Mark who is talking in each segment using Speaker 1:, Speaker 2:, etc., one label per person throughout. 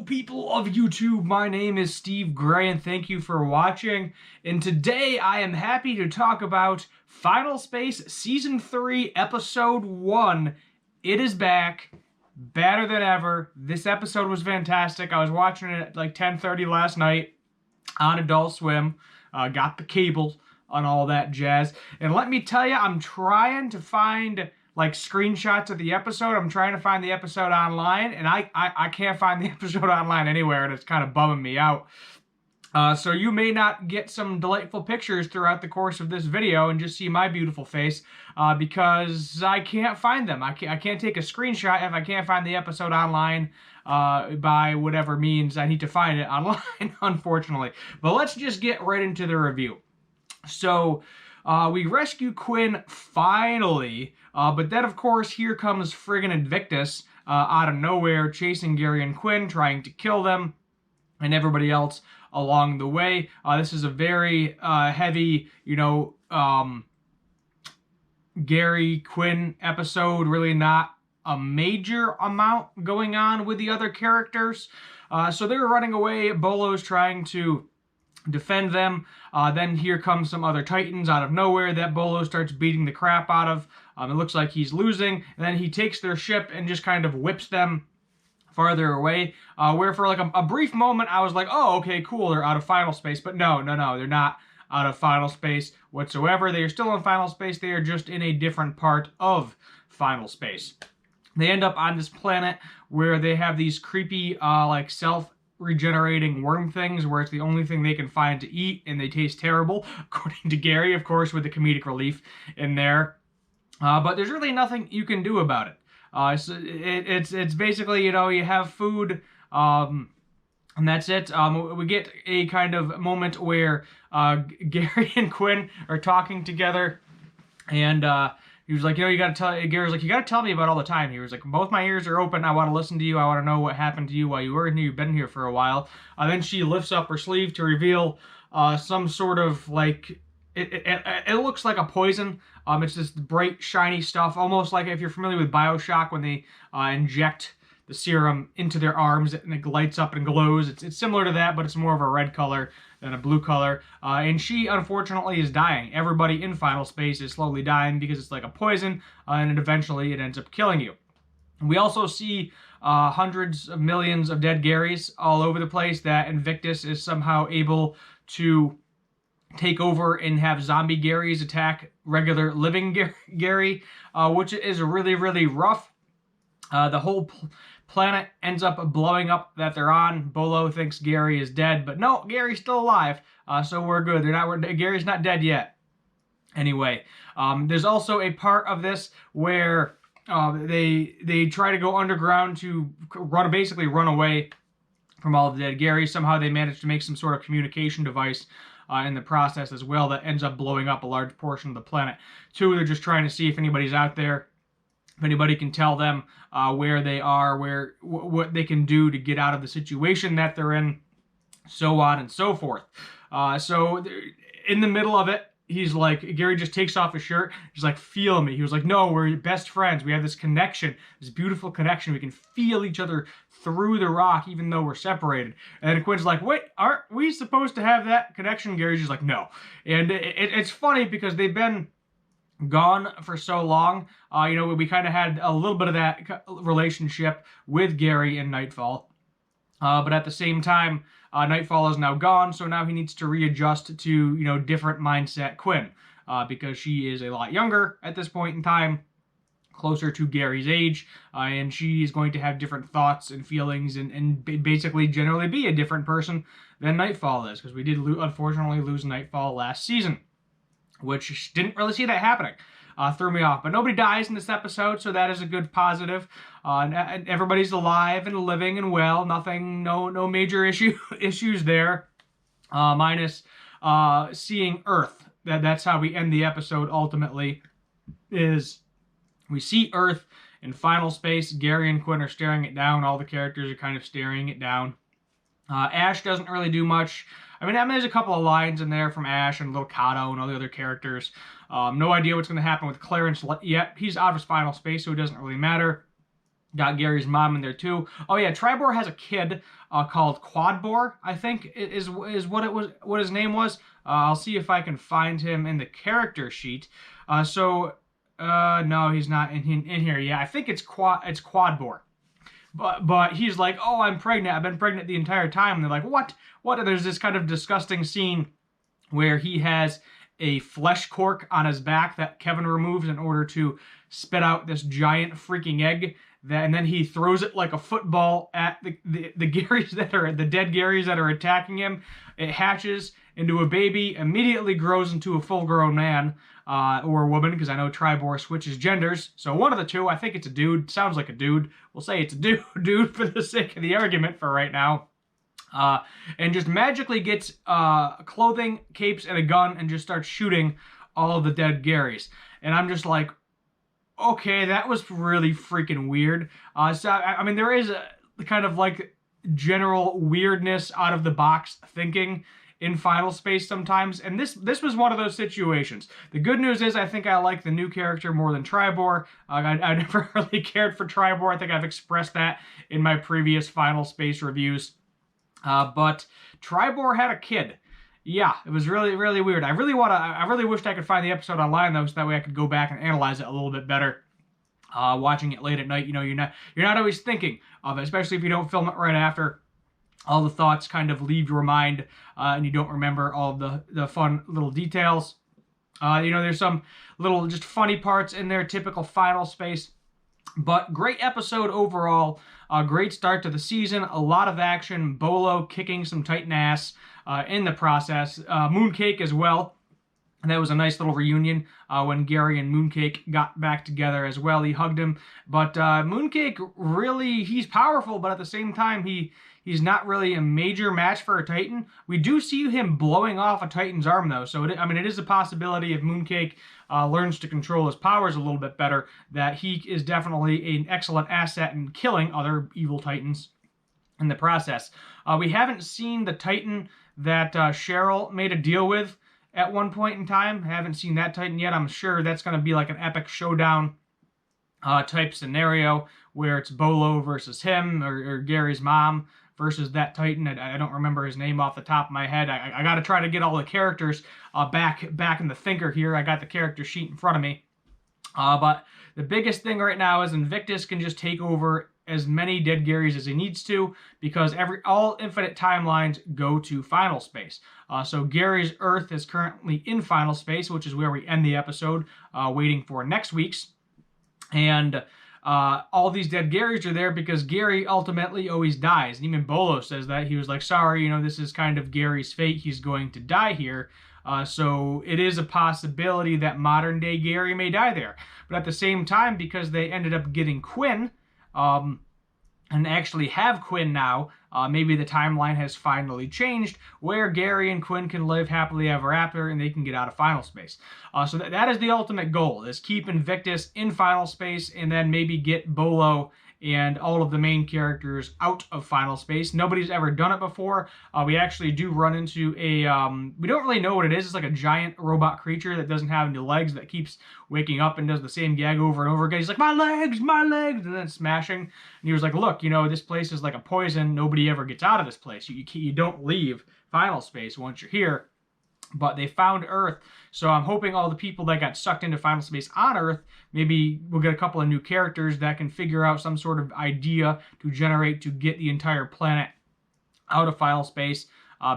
Speaker 1: People of YouTube, my name is Steve Gray and thank you for watching. And today I am happy to talk about Final Space Season 3, Episode 1. It is back, better than ever. This episode was fantastic. I was watching it at like 10:30 last night on Adult Swim. Got the cable and all that jazz. And let me tell you, I'm trying to find like screenshots of the episode. I'm trying to find the episode online, and I can't find the episode online anywhere, and it's kind of bumming me out. So you may not get some delightful pictures throughout the course of this video and just see my beautiful face because I can't find them. I can't take a screenshot if I can't find the episode online by whatever means I need to find it online, unfortunately. But let's just get right into the review. So we rescue Quinn finally, but then of course here comes friggin' Invictus out of nowhere, chasing Gary and Quinn, trying to kill them and everybody else along the way. This is a very heavy, Gary Quinn episode, really not a major amount going on with the other characters. So they're running away, Bolo's trying to defend them. Then here comes some other Titans out of nowhere that Bolo starts beating the crap out of. It looks like he's losing, and then he takes their ship and just kind of whips them farther away, where for like a brief moment I was like, oh, okay, cool, they're out of Final Space. But no, they're not out of Final Space whatsoever. They are still in Final Space. They are just in a different part of Final Space. They end up on this planet where they have these creepy like self-regenerating worm things where it's the only thing they can find to eat, and they taste terrible, according to Gary, of course, with the comedic relief in there. But there's really nothing you can do about it. So it's basically, you have food, and that's it. We get a kind of moment where Gary and Quinn are talking together, and he was like, you gotta tell, Gary's like, you gotta tell me about all the time. He was like, both my ears are open. I want to listen to you. I want to know what happened to you while you were in here. You've been here for a while. Then she lifts up her sleeve to reveal some sort of like, it looks like a poison. It's this bright, shiny stuff, almost like if you're familiar with BioShock when they inject the serum into their arms and it lights up and glows. It's similar to that, but it's more of a red color than a blue color. And she, unfortunately, is dying. Everybody in Final Space is slowly dying because it's like a poison, and eventually it ends up killing you. We also see hundreds of millions of dead Garys all over the place that Invictus is somehow able to take over and have zombie Garys attack regular living Gary, which is really, really rough. The whole planet ends up blowing up that they're on. Bolo thinks Gary is dead, but no, Gary's still alive, so we're good. Gary's not dead yet. Anyway, there's also a part of this where they try to go underground to basically run away from all the dead Garys. Somehow they manage to make some sort of communication device in the process as well that ends up blowing up a large portion of the planet. Two, they're just trying to see if anybody's out there, if anybody can tell them where they are, what they can do to get out of the situation that they're in, so on and so forth. So in the middle of it, he's like, Gary just takes off his shirt. He's like, feel me. He was like, no, we're best friends. We have this connection, this beautiful connection. We can feel each other through the rock, even though we're separated. And then Quinn's like, wait, aren't we supposed to have that connection? Gary's just like, no. And it's funny because they've been gone for so long. We kind of had a little bit of that relationship with Gary in Nightfall. But at the same time, Nightfall is now gone, so now he needs to readjust to, different mindset Quinn, because she is a lot younger at this point in time, closer to Gary's age, and she is going to have different thoughts and feelings and basically generally be a different person than Nightfall is, because we did unfortunately lose Nightfall last season, which didn't really see that happening. Threw me off. But nobody dies in this episode, so that is a good positive. And everybody's alive and living and well. No major issues there. Minus seeing Earth. That's how we end the episode ultimately, is we see Earth in Final Space. Gary and Quinn are staring it down. All the characters are kind of staring it down. Ash doesn't really do much. I mean, there's a couple of lines in there from Ash and Little Kato and all the other characters. No idea what's going to happen with Clarence yet. He's out of Final Space, so it doesn't really matter. Got Gary's mom in there too. Oh yeah, Tribor has a kid called Quadbor, I think is what his name was. I'll see if I can find him in the character sheet. No, he's not in here. Yeah, I think it's Quadbor. But he's like, oh, I'm pregnant. I've been pregnant the entire time. And they're like, what? What? And there's this kind of disgusting scene where he has a flesh cork on his back that Kevin removes in order to spit out this giant freaking egg. And then he throws it like a football at the Garys that are the dead Garys that are attacking him. It hatches into a baby, immediately grows into a full-grown man or a woman, because I know Tribor switches genders. So one of the two, I think it's a dude. Sounds like a dude. We'll say it's a dude for the sake of the argument for right now. And just magically gets clothing, capes, and a gun, and just starts shooting all of the dead Garys. And I'm just like, okay, that was really freaking weird. So, I mean, there is a kind of like general weirdness out of the box thinking in Final Space sometimes, and this was one of those situations. The good news is I think I like the new character more than Tribor. I never really cared for Tribor. I think I've expressed that in my previous Final Space reviews. But Tribor had a kid. Yeah, it was really, really weird. I really wished I could find the episode online though, so that way I could go back and analyze it a little bit better. Watching it late at night, you know, you're not always thinking of it, especially if you don't film it right after. All the thoughts kind of leave your mind, and you don't remember all the fun little details. You know, there's some little just funny parts in there, typical Final Space. But great episode overall. Great start to the season. A lot of action. Bolo kicking some Titan ass in the process. Mooncake as well. And that was a nice little reunion when Gary and Mooncake got back together as well. He hugged him. But Mooncake, really, he's powerful, but at the same time, he's not really a major match for a Titan. We do see him blowing off a Titan's arm, though. So, it is a possibility if Mooncake learns to control his powers a little bit better, that he is definitely an excellent asset in killing other evil Titans in the process. We haven't seen the Titan that Cheryl made a deal with at one point in time. Haven't seen that Titan yet. I'm sure that's going to be like an epic showdown type scenario where it's Bolo versus him or Gary's mom versus that Titan. I don't remember his name off the top of my head. I got to try to get all the characters back in the thinker here. I got the character sheet in front of me. But the biggest thing right now is Invictus can just take over as many dead Garys as he needs to, because all infinite timelines go to Final Space. So Gary's Earth is currently in Final Space, which is where we end the episode, waiting for next week's. And all these dead Garys are there because Gary ultimately always dies. And even Bolo says that. He was like, sorry, you know, this is kind of Gary's fate. He's going to die here. So it is a possibility that modern day Gary may die there. But at the same time, because they ended up getting Quinn, and actually have Quinn now, maybe the timeline has finally changed where Gary and Quinn can live happily ever after and they can get out of Final Space. So that is the ultimate goal, is keep Invictus in Final Space and then maybe get Bolo and all of the main characters out of Final Space. Nobody's ever done it before. We actually do run into a, we don't really know what it is. It's like a giant robot creature that doesn't have any legs that keeps waking up and does the same gag over and over again. He's like, my legs, and then smashing. And he was like, look, you know, this place is like a poison. Nobody ever gets out of this place. You don't leave Final Space once you're here. But they found Earth, so I'm hoping all the people that got sucked into Final Space on Earth, maybe we'll get a couple of new characters that can figure out some sort of idea to generate to get the entire planet out of Final Space,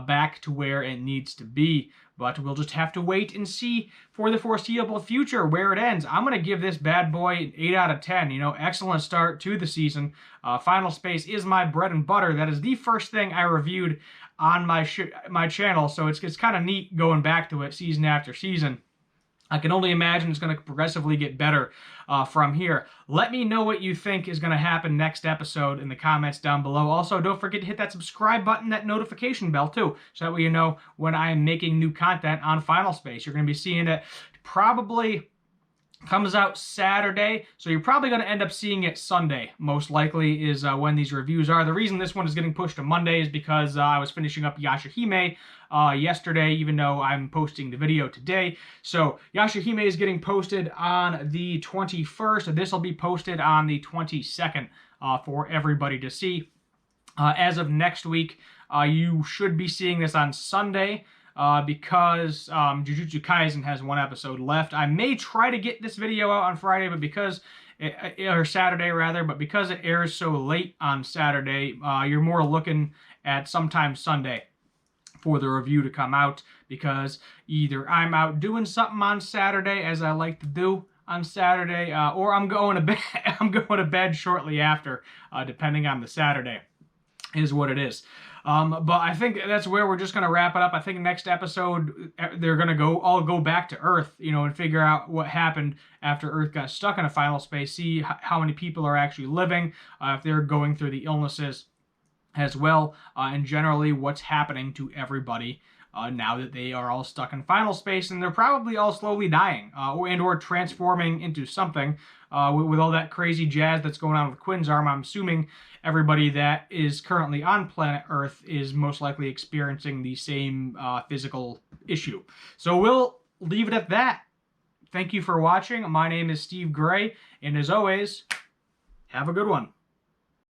Speaker 1: back to where it needs to be. But we'll just have to wait and see for the foreseeable future where it ends. I'm going to give this bad boy an 8 out of 10. You know, excellent start to the season. Final Space is my bread and butter. That is the first thing I reviewed on my channel, so it's kind of neat going back to it season after season. I can only imagine it's going to progressively get better from here. Let me know what you think is going to happen next episode in the comments down below. Also, don't forget to hit that subscribe button, that notification bell too, so that way you know when I am making new content on Final Space. You're going to be seeing it probably comes out Saturday, so you're probably going to end up seeing it Sunday, most likely, is when these reviews are. The reason this one is getting pushed to Monday is because I was finishing up Yashahime yesterday, even though I'm posting the video today. So Yashahime is getting posted on the 21st, and this will be posted on the 22nd for everybody to see. As of next week, you should be seeing this on Sunday because Jujutsu Kaisen has one episode left. I may try to get this video out on Friday, but because or Saturday rather, but because it airs so late on Saturday, you're more looking at sometime Sunday for the review to come out, because either I'm out doing something on Saturday, as I like to do on Saturday, or I'm going to bed. I'm going to bed shortly after, depending on the Saturday, is what it is. But I think that's where we're just going to wrap it up. I think next episode, they're going to all go back to Earth, and figure out what happened after Earth got stuck in a final space, see how many people are actually living, if they're going through the illnesses as well, and generally what's happening to everybody now that they are all stuck in final space, and they're probably all slowly dying or transforming into something with all that crazy jazz that's going on with Quinn's arm. I'm assuming everybody that is currently on planet Earth is most likely experiencing the same physical issue. So we'll leave it at that. Thank you for watching. My name is Steve Gray, and as always, have a good one.